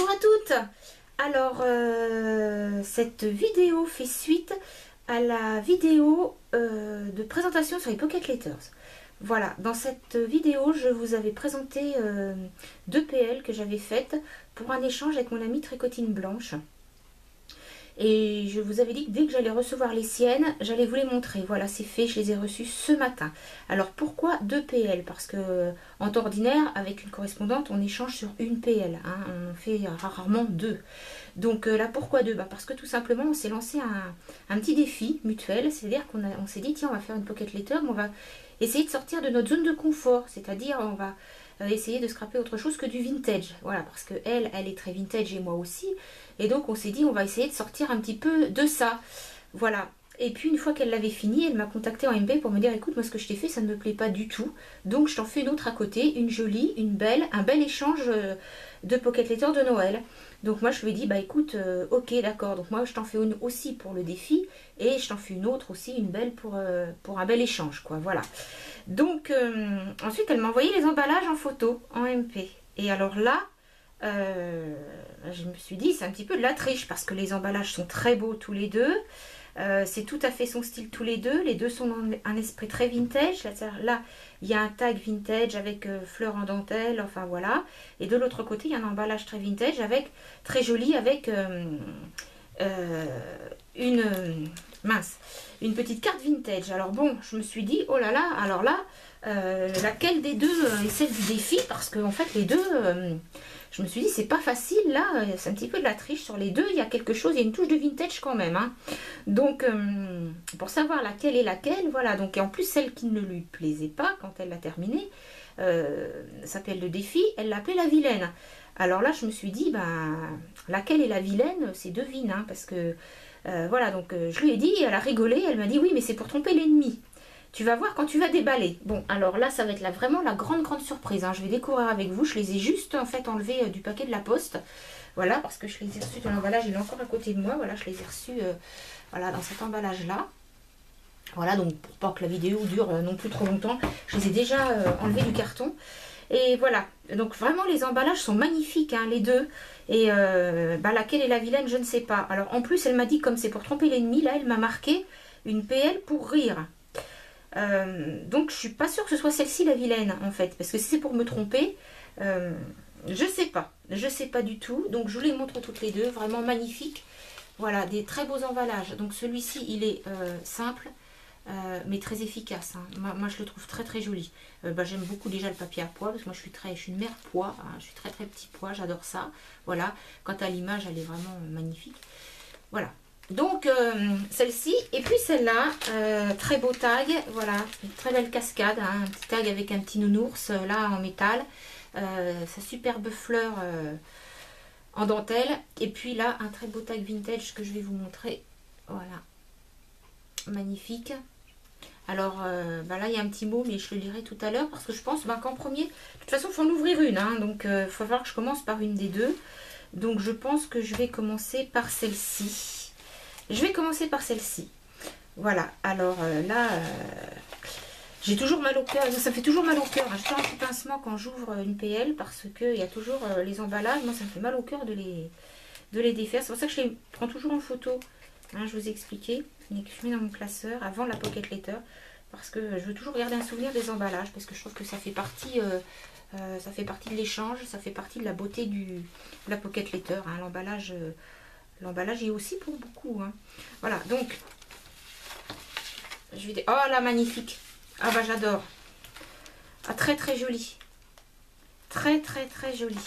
Bonjour à toutes. Alors, cette vidéo fait suite à la vidéo de présentation sur les Pocket Letters. Voilà, dans cette vidéo, je vous avais présenté deux PL que j'avais faites pour un échange avec mon amie Tricotine Blanche. Et je vous avais dit que dès que j'allais recevoir les siennes, j'allais vous les montrer. Voilà, c'est fait, je les ai reçues ce matin. Alors pourquoi deux PL? Parce que en temps ordinaire, avec une correspondante, on échange sur une PL. Hein, on fait rarement deux. Donc là, pourquoi deux? Parce que tout simplement, on s'est lancé un petit défi mutuel. C'est-à-dire qu'on s'est dit, tiens, on va faire une pocket letter, mais on va essayer de sortir de notre zone de confort. C'est-à-dire, on va essayer de scraper autre chose que du vintage. Voilà, parce que elle est très vintage et moi aussi. Et donc on s'est dit on va essayer de sortir un petit peu de ça. Voilà. Et puis une fois qu'elle l'avait fini, elle m'a contacté en MB pour me dire écoute, moi ce que je t'ai fait ça ne me plaît pas du tout. Donc je t'en fais une autre à côté, une jolie, une belle, un bel échange de pocket letter de Noël. Donc moi je lui ai dit bah écoute, ok d'accord, donc moi je t'en fais une aussi pour le défi et je t'en fais une autre aussi, une belle pour un bel échange quoi, voilà. Donc ensuite elle m'a envoyé les emballages en photo, en MP. Et alors là, je me suis dit c'est un petit peu de la triche parce que les emballages sont très beaux tous les deux. C'est tout à fait son style tous les deux sont dans un esprit très vintage. Là il y a un tag vintage avec fleurs en dentelle, enfin voilà. Et de l'autre côté il y a un emballage très vintage avec, très joli avec une petite carte vintage. Alors bon, je me suis dit oh là là, alors là laquelle des deux est celle du défi, parce que en fait les deux je me suis dit c'est pas facile là, c'est un petit peu de la triche sur les deux, il y a quelque chose, il y a une touche de vintage quand même hein. Donc pour savoir laquelle est laquelle, voilà. Donc et en plus celle qui ne lui plaisait pas quand elle l'a terminée s'appelle le défi, elle l'appelait la vilaine. Alors là je me suis dit ben laquelle est la vilaine, c'est devine hein, parce que voilà. Donc je lui ai dit, elle a rigolé, elle m'a dit oui mais c'est pour tromper l'ennemi. Tu vas voir quand tu vas déballer. Bon, alors là, ça va être là, vraiment la grande surprise. Hein. Je vais découvrir avec vous. Je les ai juste en fait enlevés du paquet de la poste. Voilà, parce que je les ai reçus dans l'emballage. Il est encore à côté de moi. Voilà, je les ai reçus voilà, dans cet emballage-là. Voilà, donc pour pas que la vidéo dure non plus trop longtemps, je les ai déjà enlevés du carton. Et voilà, donc vraiment les emballages sont magnifiques, hein, les deux. Et laquelle est la vilaine, je ne sais pas. Alors en plus, elle m'a dit, comme c'est pour tromper l'ennemi, là, elle m'a marqué une PL pour rire. Donc je suis pas sûre que ce soit celle-ci la vilaine en fait, parce que si c'est pour me tromper, je sais pas du tout. Donc je vous les montre toutes les deux, vraiment magnifiques. Voilà, des très beaux emballages. Donc celui-ci il est simple mais très efficace hein. Moi je le trouve très joli. J'aime beaucoup déjà le papier à pois, parce que moi je suis une mère pois hein. Je suis très petit pois, j'adore ça. Voilà, quant à l'image elle est vraiment magnifique. Voilà. Donc celle-ci, et puis celle-là, très beau tag, voilà, une très belle cascade, hein, un petit tag avec un petit nounours là en métal, sa superbe fleur en dentelle, et puis là un très beau tag vintage que je vais vous montrer, voilà, magnifique. Alors là il y a un petit mot mais je le lirai tout à l'heure parce que je pense qu'en premier, de toute façon il faut en ouvrir une, hein, donc il faut falloir que je commence par une des deux, donc je pense que je vais commencer par celle-ci. Je vais commencer par celle-ci. Voilà, alors là, j'ai toujours mal au cœur. Ça me fait toujours mal au cœur. J'ai toujours un petit pincement quand j'ouvre une PL parce qu'il y a toujours les emballages. Moi, ça me fait mal au cœur de les défaire. C'est pour ça que je les prends toujours en photo. Hein, je vous ai expliqué. Je mets dans mon classeur avant la pocket letter. Parce que je veux toujours garder un souvenir des emballages. Parce que je trouve que ça fait partie, de l'échange. Ça fait partie de la beauté de la pocket letter. Hein, l'emballage est aussi pour beaucoup. Hein. Voilà, donc, je vais dire... Oh là, magnifique. Ah bah j'adore. Ah, très joli. Très joli.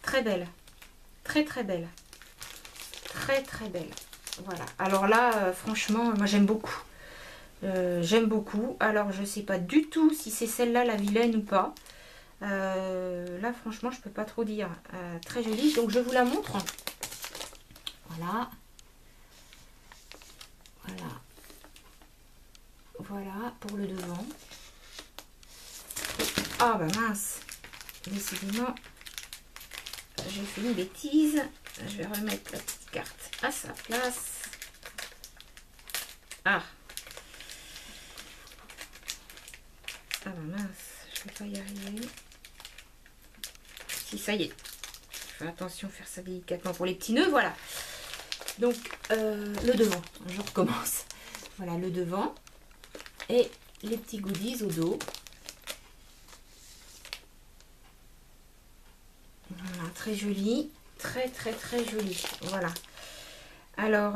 Très belle. Très belle. Très belle. Voilà. Alors là, franchement, moi j'aime beaucoup. J'aime beaucoup. Alors, je sais pas du tout si c'est celle-là la vilaine ou pas. Là, franchement, je peux pas trop dire. Très jolie. Donc, je vous la montre. Voilà. Voilà pour le devant. Ah bah mince, décidément j'ai fait une bêtise. Je vais remettre la petite carte à sa place. Ah bah mince, je vais pas y arriver. Si, ça y est. fais attention, faire ça délicatement pour les petits nœuds, voilà. Donc, le devant, je recommence. Voilà, le devant. Et les petits goodies au dos. Voilà, très joli. Très, très, très joli. Voilà. Alors,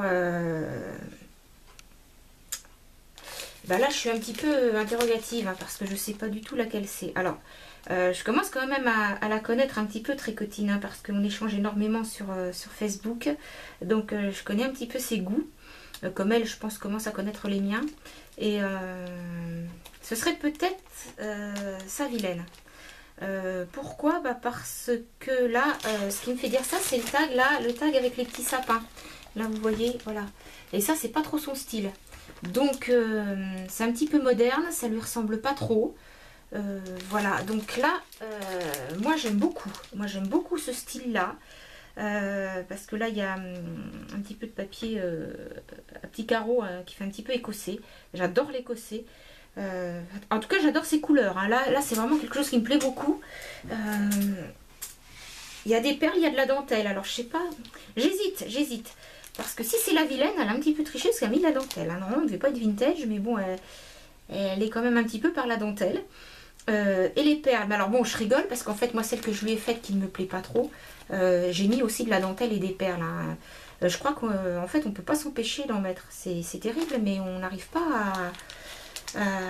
bah là, je suis un petit peu interrogative, hein, parce que je ne sais pas du tout laquelle c'est. Alors, je commence quand même à la connaître un petit peu, Tricotine, hein, parce qu'on échange énormément sur Facebook. Donc, je connais un petit peu ses goûts. Comme elle, je pense, commence à connaître les miens. Et ce serait peut-être sa vilaine. Pourquoi? Bah parce que là, ce qui me fait dire ça, c'est le tag, là, le tag avec les petits sapins. Là, vous voyez, voilà. Et ça, c'est pas trop son style. Donc, c'est un petit peu moderne, ça lui ressemble pas trop. Voilà, donc là, moi, j'aime beaucoup. Moi, j'aime beaucoup ce style-là. Parce que là, il y a un petit peu de papier à petits carreaux qui fait un petit peu écossais. J'adore l'écossais. En tout cas, j'adore ces couleurs. Hein. Là c'est vraiment quelque chose qui me plaît beaucoup. Il y a des perles, il y a de la dentelle. Alors, je sais pas. J'hésite. Parce que si c'est la vilaine, elle a un petit peu triché parce qu'elle a mis de la dentelle. Hein. Normalement, elle ne devait pas être vintage, mais bon, elle est quand même un petit peu par la dentelle. Et les perles. Mais alors, bon, je rigole parce qu'en fait, moi, celle que je lui ai faite qui ne me plaît pas trop, j'ai mis aussi de la dentelle et des perles. Hein. Je crois qu'en fait, on ne peut pas s'empêcher d'en mettre. C'est terrible, mais on n'arrive pas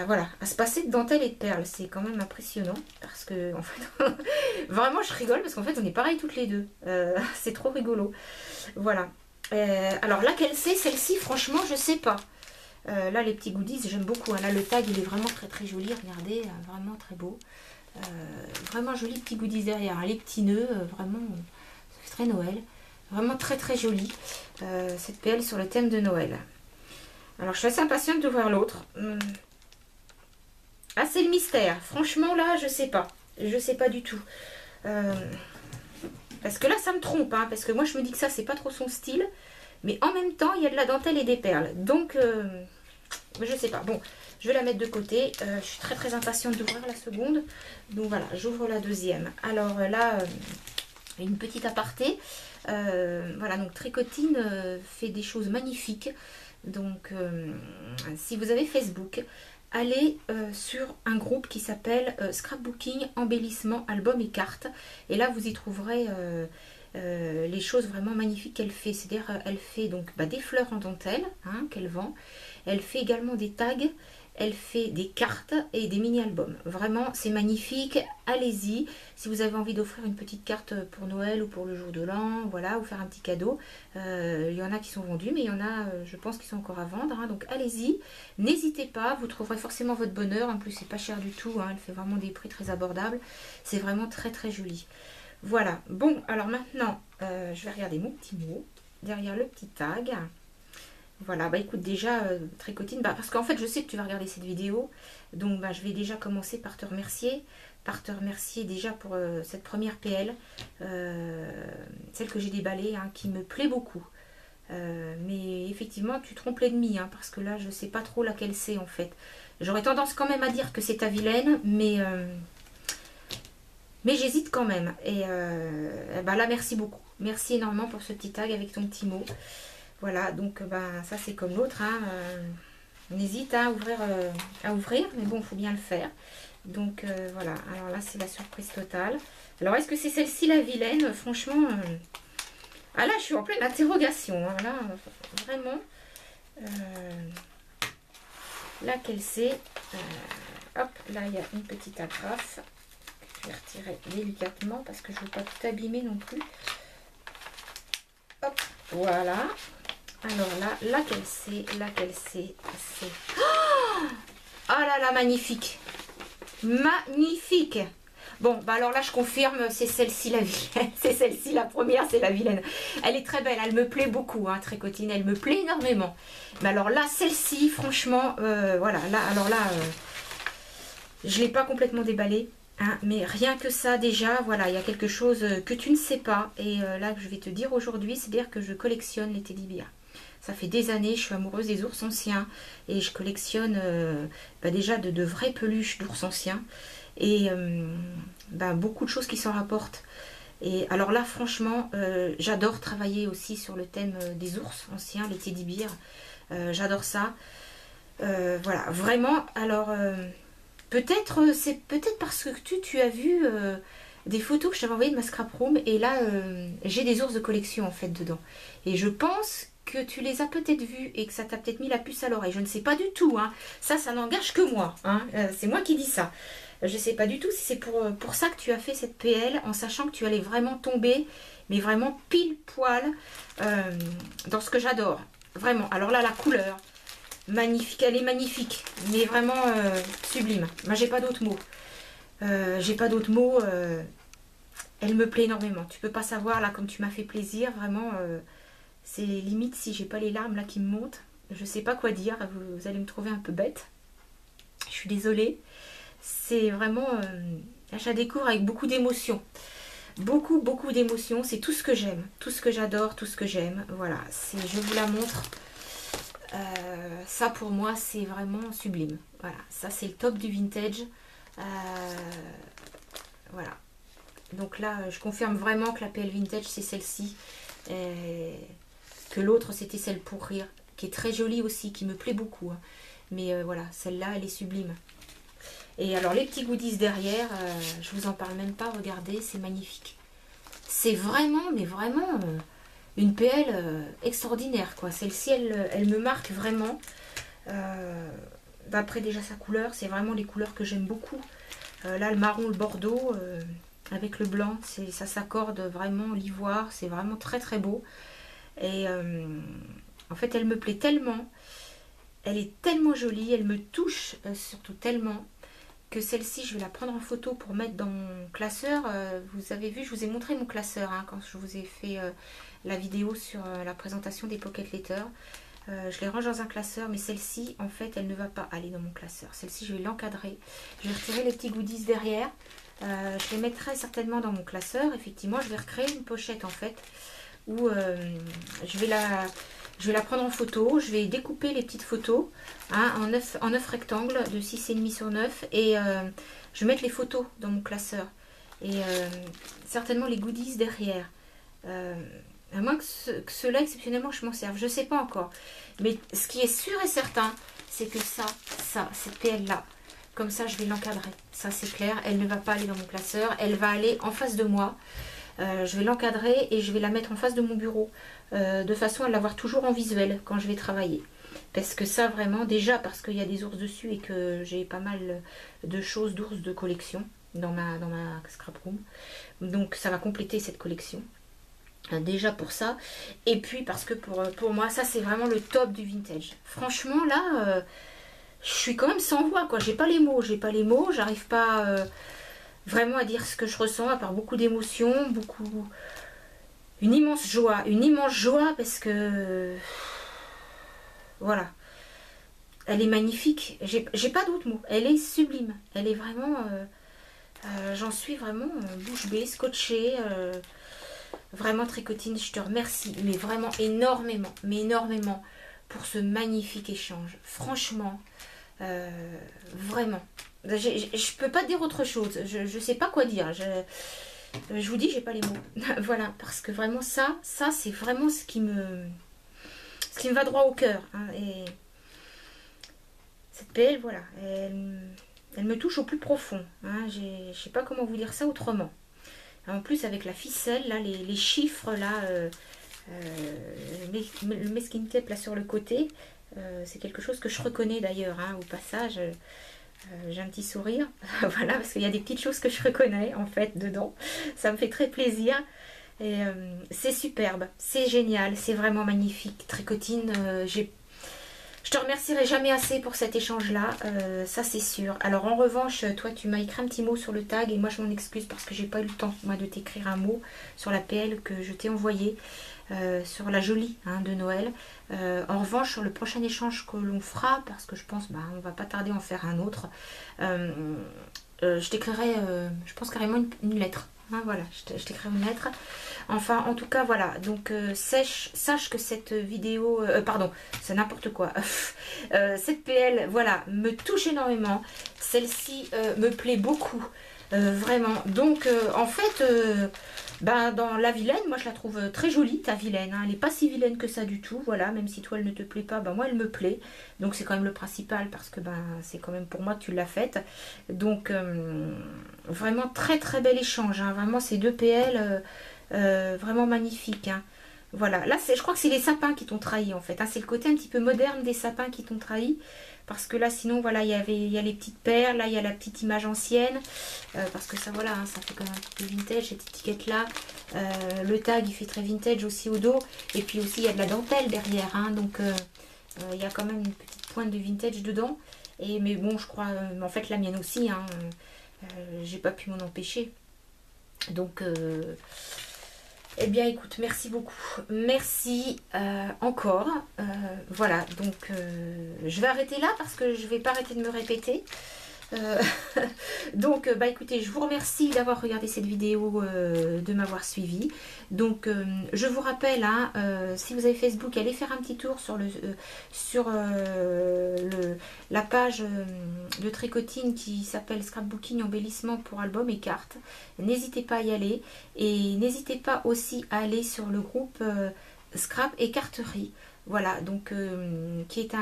voilà, à se passer de dentelle et de perles. C'est quand même impressionnant parce que, en fait, vraiment, je rigole parce qu'en fait, on est pareil toutes les deux. C'est trop rigolo. Voilà. Alors, laquelle c'est? Celle-ci, franchement, je sais pas. Là, les petits goodies, j'aime beaucoup. Hein. Là, le tag, il est vraiment très très joli. Regardez, vraiment très beau. Vraiment joli petits goodies derrière. Hein. Les petits nœuds, vraiment, ça fait très Noël. Vraiment très très joli. Cette PL sur le thème de Noël. Alors, je suis assez impatiente d'ouvrir l'autre. Ah, c'est le mystère. Franchement, là, je sais pas. Je sais pas du tout. Parce que là, ça me trompe. Hein, parce que moi, je me dis que ça, c'est pas trop son style. Mais en même temps, il y a de la dentelle et des perles. Donc, je sais pas. Bon, je vais la mettre de côté. Je suis très très impatiente d'ouvrir la seconde. Donc voilà, j'ouvre la deuxième. Alors là, une petite aparté. Voilà, donc Tricotine fait des choses magnifiques. Donc, si vous avez Facebook, allez sur un groupe qui s'appelle Scrapbooking, Embellissement, Album et Cartes. Et là, vous y trouverez les choses vraiment magnifiques qu'elle fait. C'est-à-dire, elle fait donc des fleurs en dentelle hein, qu'elle vend. Elle fait également des tags. Elle fait des cartes et des mini-albums. Vraiment, c'est magnifique. Allez-y. Si vous avez envie d'offrir une petite carte pour Noël ou pour le jour de l'an, voilà, ou faire un petit cadeau. Il y en a qui sont vendus, mais il y en a, je pense, qui sont encore à vendre. Hein. Donc, allez-y. N'hésitez pas. Vous trouverez forcément votre bonheur. En plus, c'est pas cher du tout. Hein. Elle fait vraiment des prix très abordables. C'est vraiment très, très joli. Voilà. Bon, alors maintenant, je vais regarder mon petit mot derrière le petit tag. Voilà, bah écoute déjà Tricotine, parce qu'en fait je sais que tu vas regarder cette vidéo, donc je vais déjà commencer par te remercier déjà pour cette première PL, celle que j'ai déballée, hein, qui me plaît beaucoup. Mais effectivement tu trompes l'ennemi, hein, parce que là je sais pas trop laquelle c'est en fait. J'aurais tendance quand même à dire que c'est ta vilaine, mais j'hésite quand même. Et là merci beaucoup, merci énormément pour ce petit tag avec ton petit mot. Voilà, donc ça c'est comme l'autre. Hein, on hésite à ouvrir, mais bon, il faut bien le faire. Donc voilà, alors là c'est la surprise totale. Alors est-ce que c'est celle-ci la vilaine? Franchement, ah là je suis en pleine interrogation. Hein, là, vraiment. Laquelle c'est? Hop, là il y a une petite agrafe. Je vais retirer délicatement parce que je ne veux pas tout abîmer non plus. Hop, voilà. Alors là, laquelle c'est oh là là, magnifique. Magnifique. Bon, alors là, je confirme, c'est celle-ci la vilaine. C'est celle-ci, la première, c'est la vilaine. Elle est très belle, elle me plaît beaucoup, hein, Tricotine, elle me plaît énormément. Mais alors là, celle-ci, franchement, voilà, là, alors là, je ne l'ai pas complètement déballée. Hein, mais rien que ça déjà, voilà, il y a quelque chose que tu ne sais pas. Et là, que je vais te dire aujourd'hui, c'est-à-dire que je collectionne les teddy bears. Ça fait des années, je suis amoureuse des ours anciens et je collectionne déjà de vraies peluches d'ours anciens et beaucoup de choses qui s'en rapportent. Et alors là, franchement, j'adore travailler aussi sur le thème des ours anciens, les teddy bears. J'adore ça. Voilà, vraiment. Alors, c'est peut-être parce que tu as vu des photos que je t'avais envoyées de ma scrap room. Et là, j'ai des ours de collection en fait dedans. Et je pense que tu les as peut-être vus et que ça t'a peut-être mis la puce à l'oreille. Je ne sais pas du tout. Hein. Ça n'engage que moi. Hein. C'est moi qui dis ça. Je ne sais pas du tout si c'est pour ça que tu as fait cette PL, en sachant que tu allais vraiment tomber, mais vraiment pile poil dans ce que j'adore. Vraiment. Alors là, la couleur, magnifique. Elle est magnifique, mais vraiment sublime. Moi, j'ai pas d'autres mots. J'ai pas d'autres mots. Elle me plaît énormément. Tu peux pas savoir, là, comme tu m'as fait plaisir. Vraiment, c'est limite si j'ai pas les larmes là qui me montent. Je sais pas quoi dire. Vous allez me trouver un peu bête. Je suis désolée. C'est vraiment, je la découvre avec beaucoup d'émotions. Beaucoup, beaucoup d'émotions. C'est tout ce que j'aime, tout ce que j'adore, tout ce que j'aime. Voilà, je vous la montre. Ça pour moi, c'est vraiment sublime. Voilà, ça c'est le top du vintage. Voilà. Donc là, je confirme vraiment que la PL Vintage, c'est celle-ci. Que l'autre, c'était celle pour rire, qui est très jolie aussi, qui me plaît beaucoup. Hein. Mais voilà, celle-là, elle est sublime. Et alors les petits goodies derrière, je vous en parle même pas, regardez, c'est magnifique. C'est vraiment, mais vraiment, une PL extraordinaire, quoi. Celle-ci, elle me marque vraiment. D'après déjà sa couleur, c'est vraiment les couleurs que j'aime beaucoup. Là, le marron, le bordeaux, avec le blanc, ça s'accorde vraiment, l'ivoire, c'est vraiment très très beau. Et en fait, elle me plaît tellement, elle est tellement jolie, elle me touche surtout tellement, que celle-ci, je vais la prendre en photo pour mettre dans mon classeur. Vous avez vu, je vous ai montré mon classeur hein, quand je vous ai fait la vidéo sur la présentation des Pocket Letters. Je les range dans un classeur, mais celle-ci, en fait, elle ne va pas aller dans mon classeur. Celle-ci, je vais l'encadrer. Je vais retirer les petits goodies derrière. Je les mettrai certainement dans mon classeur. Effectivement, je vais recréer une pochette, en fait, où je vais la prendre en photo. Je vais découper les petites photos hein, en 9 rectangles de 6,5 sur 9 et je vais mettre les photos dans mon classeur et certainement les goodies derrière. À moins que ceux-là, exceptionnellement, je m'en serve. Je ne sais pas encore. Mais ce qui est sûr et certain, c'est que cette PL-là, comme ça, je vais l'encadrer. Ça, c'est clair. Elle ne va pas aller dans mon classeur. Elle va aller en face de moi. Je vais l'encadrer et je vais la mettre en face de mon bureau. De façon à l'avoir toujours en visuel quand je vais travailler. Parce que ça, vraiment, déjà parce qu'il y a des ours dessus et que j'ai pas mal de choses d'ours de collection dans ma scrap room. Donc, ça va compléter cette collection. Déjà pour ça, et puis parce que pour moi ça c'est vraiment le top du vintage. Franchement là je suis quand même sans voix quoi, j'ai pas les mots, j'arrive pas vraiment à dire ce que je ressens à part beaucoup d'émotions, une immense joie parce que voilà, elle est magnifique, j'ai pas d'autres mots, elle est sublime, elle est vraiment j'en suis vraiment bouche bée, scotchée. Vraiment Tricotine, je te remercie, mais vraiment énormément pour ce magnifique échange. Franchement, vraiment. Je peux pas dire autre chose. Je sais pas quoi dire. Je vous dis, j'ai pas les mots. Voilà, parce que vraiment ça c'est vraiment ce qui me va droit au cœur. Hein. Et cette PL, voilà, elle me touche au plus profond. Hein. Je sais pas comment vous dire ça autrement. En plus avec la ficelle, là, les chiffres, là, le masking tape là sur le côté, c'est quelque chose que je reconnais d'ailleurs, hein, au passage, j'ai un petit sourire, voilà, parce qu'il y a des petites choses que je reconnais en fait dedans, ça me fait très plaisir, et c'est superbe, c'est génial, c'est vraiment magnifique, Tricotine, je te remercierai jamais assez pour cet échange-là, ça c'est sûr. Alors en revanche, toi tu m'as écrit un petit mot sur le tag et moi je m'en excuse parce que j'ai pas eu le temps moi de t'écrire un mot sur la PL que je t'ai envoyé sur la jolie hein, de Noël. En revanche sur le prochain échange que l'on fera, parce que je pense on va pas tarder à en faire un autre, je t'écrirai, je pense carrément une lettre. Hein, voilà, je t'écrirai une lettre. Enfin, en tout cas, voilà. Donc, sache que cette vidéo... pardon, c'est n'importe quoi. Cette PL, voilà, me touche énormément. Celle-ci me plaît beaucoup. vraiment. Donc, en fait, ben, dans la vilaine, moi je la trouve très jolie, ta vilaine. Hein. Elle n'est pas si vilaine que ça du tout. Voilà, même si toi elle ne te plaît pas, ben, moi elle me plaît. Donc c'est quand même le principal parce que ben, c'est quand même pour moi que tu l'as faite. Donc, vraiment très très bel échange. Hein. Vraiment, ces deux PL, vraiment magnifiques. Hein. Voilà, là je crois que c'est les sapins qui t'ont trahi en fait. Hein. C'est le côté un petit peu moderne des sapins qui t'ont trahi. Parce que là, sinon, voilà, il y a les petites perles, là, il y a la petite image ancienne. Parce que ça, voilà, hein, ça fait quand même un petit peu vintage, cette étiquette-là. Le tag, il fait très vintage aussi au dos. Et puis aussi, il y a de la dentelle derrière. Hein, donc, il y a quand même une petite pointe de vintage dedans. Mais bon, je crois, en fait, la mienne aussi. Hein, j'ai pas pu m'en empêcher. Donc, eh bien, écoute, merci beaucoup. Merci encore. Voilà, donc je vais arrêter là parce que je vais pas arrêter de me répéter. Euh, donc, bah écoutez, je vous remercie d'avoir regardé cette vidéo, de m'avoir suivi. Donc, je vous rappelle, hein, si vous avez Facebook, allez faire un petit tour sur la page de tricotine qui s'appelle Scrapbooking embellissement pour albums et cartes. N'hésitez pas à y aller. Et n'hésitez pas aussi à aller sur le groupe Scrap et Carterie. Voilà, donc qui est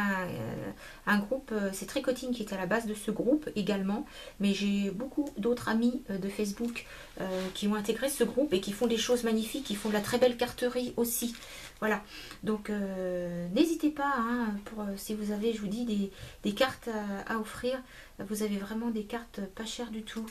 un groupe, c'est Tricotine qui est à la base de ce groupe également, mais j'ai beaucoup d'autres amis de Facebook qui ont intégré ce groupe et qui font des choses magnifiques, qui font de la très belle carterie aussi. Voilà, donc n'hésitez pas, hein, si vous avez, je vous dis, des cartes à offrir, vous avez vraiment des cartes pas chères du tout.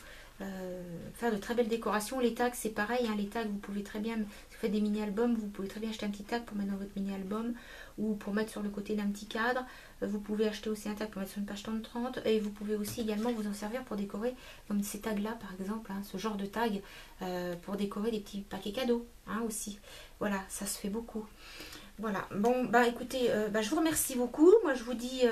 Faire de très belles décorations. Les tags, c'est pareil, hein, les tags, vous pouvez très bien, si vous faites des mini-albums, vous pouvez très bien acheter un petit tag pour mettre dans votre mini-album ou pour mettre sur le côté d'un petit cadre. Vous pouvez acheter aussi un tag pour mettre sur une page 30 et vous pouvez aussi également vous en servir pour décorer, comme ces tags-là par exemple, hein, ce genre de tag, pour décorer des petits paquets cadeaux, hein, aussi. Voilà, ça se fait beaucoup. Voilà, bon, bah écoutez, bah, je vous remercie beaucoup. Moi, je vous dis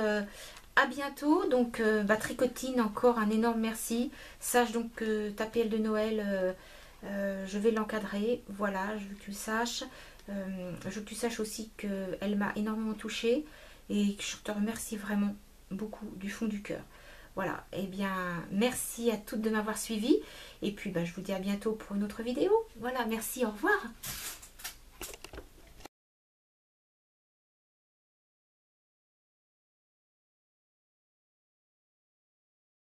à bientôt. Donc, bah, Tricotine, encore un énorme merci. Sache donc que ta PL de Noël, je vais l'encadrer. Voilà, je veux que tu le saches. Je veux que tu saches aussi qu'elle m'a énormément touchée et que je te remercie vraiment beaucoup du fond du cœur. Voilà, et eh bien, merci à toutes de m'avoir suivi. Et puis, bah, je vous dis à bientôt pour une autre vidéo. Voilà, merci, au revoir.